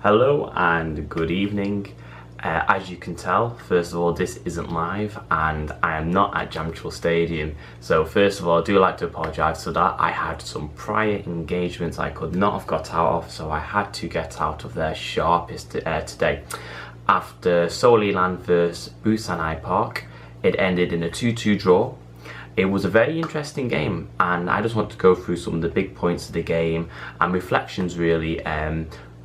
Hello and good evening. As you can tell, first of all, this isn't live and I am not at Jamsil Stadium. So first of all, I do like to apologise for that. I had some prior engagements I could not have got out of, so I had to get out of there sharpest today. After Seoul E-Land vs Busan I'Park, it ended in a 2-2 draw. It was a very interesting game and I just want to go through some of the big points of the game and reflections really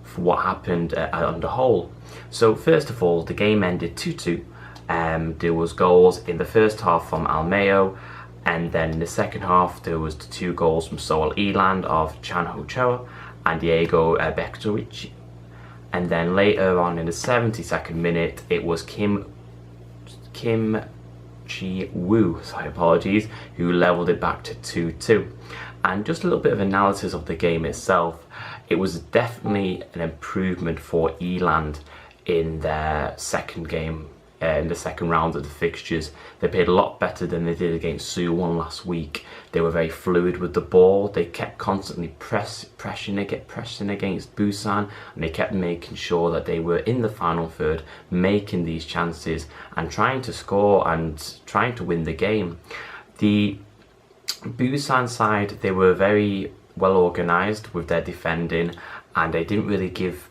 for what happened on the whole. So first of all, the game ended 2-2. There was goals in the first half from Almeo, and then in the second half there was the 2 goals from Seoul E-Land of Chan Ho-Cho and Diego Bektovic. And then later on in the 72nd minute, it was Kim Chi-woo, sorry, apologies, who levelled it back to 2-2. And just a little bit of analysis of the game itself. It was definitely an improvement for E-Land in their second game, in the second round of the fixtures. They played a lot better than they did against Suwon last week. They were very fluid with the ball. They kept constantly pressing against Busan, and they kept making sure that they were in the final third, making these chances and trying to score and trying to win the game. The Busan side, they were very well organised with their defending, and they didn't really give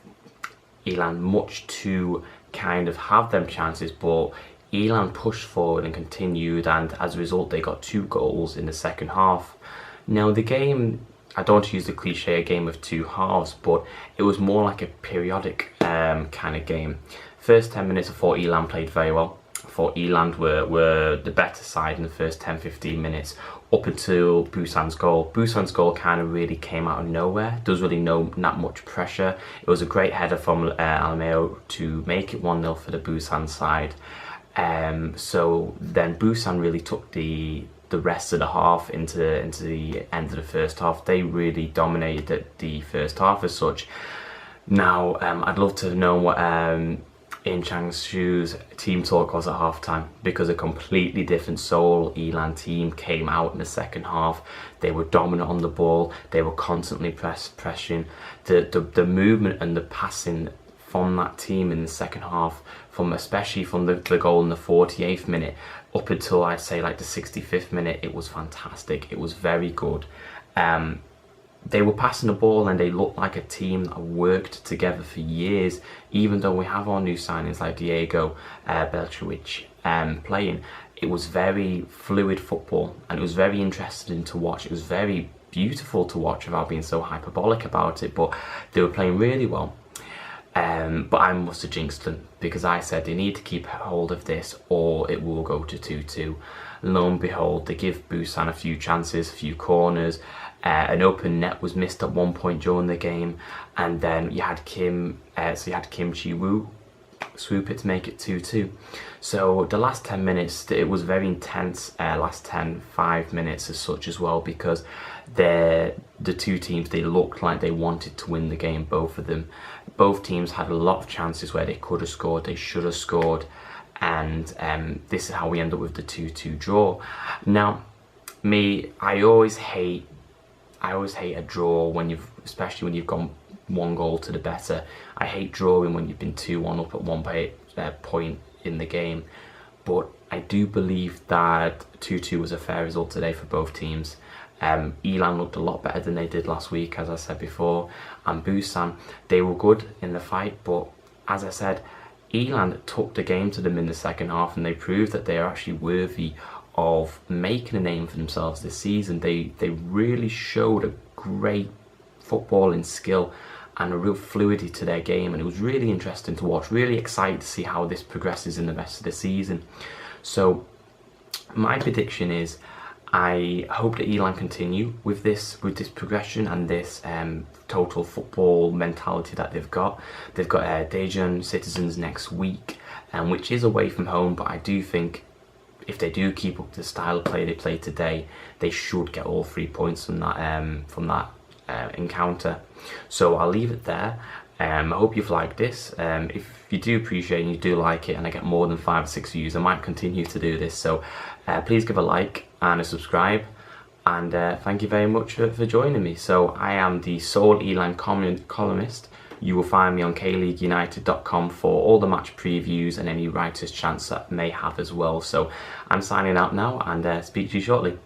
E-Land much to kind of have them chances, but E-Land pushed forward and continued, and as a result they got 2 goals in the second half. Now the game, I don't want to use the cliche, a game of 2 halves, but it was more like a periodic kind of game. First 10 minutes I thought E-Land played very well. I thought E-Land were the better side in the first 10-15 minutes up until Busan's goal. Busan's goal kind of really came out of nowhere. There was really not much pressure. It was a great header from Almeo to make it 1-0 for the Busan side. So then Busan really took the rest of the half into the end of the first half. They really dominated the first half as such. Now I'd love to know what In Chang-soo's team talk was at halftime, because a completely different Seoul E-Land team came out in the second half. They were dominant on the ball. They were constantly pressing. The movement and the passing from that team in the second half, especially from the goal in the 48th minute up until I'd say like the 65th minute, it was fantastic. It was very good. They were passing the ball and they looked like a team that worked together for years, even though we have our new signings like Diego Bektovic playing. It was very fluid football and it was very interesting to watch. It was very beautiful to watch without being so hyperbolic about it, but they were playing really well. But I must have jinxed them, because I said they need to keep hold of this or it will go to 2-2. Lo and behold, they give Busan a few chances, a few corners. An open net was missed at one point during the game, and then you had Kim Chi-woo swoop it to make it 2-2. So the last 10 minutes, it was very intense. Last 5 minutes as such as well, because the 2 teams, they looked like they wanted to win the game, both of them. Both teams had a lot of chances where they could have scored, they should have scored, and this is how we end up with the 2-2 draw. Now, I always hate a draw especially when you've gone 1 goal to the better. I hate drawing when you've been 2-1 up at one point in the game. But I do believe that 2-2 was a fair result today for both teams. E-Land looked a lot better than they did last week, as I said before, and Busan, they were good in the fight, but as I said, E-Land took the game to them in the second half and they proved that they are actually worthy of making a name for themselves this season. They really showed a great footballing skill and a real fluidity to their game, and it was really interesting to watch, really excited to see how this progresses in the rest of the season. So my prediction is, I hope that E-Land continue with this progression and this total football mentality that they've got. They've got Daejeon Citizens next week, which is away from home, but I do think if they do keep up the style of play they played today, they should get all 3 points from that encounter. So I'll leave it there. I hope you've liked this. If you do appreciate and you do like it and I get more than 5 or 6 views, I might continue to do this. So please give a like and a subscribe, and thank you very much for joining me. So I am the Seoul E-Land columnist You will find me on kleagueunited.com for all the match previews and any writer's chance that I may have as well. So I'm signing out now, and speak to you shortly.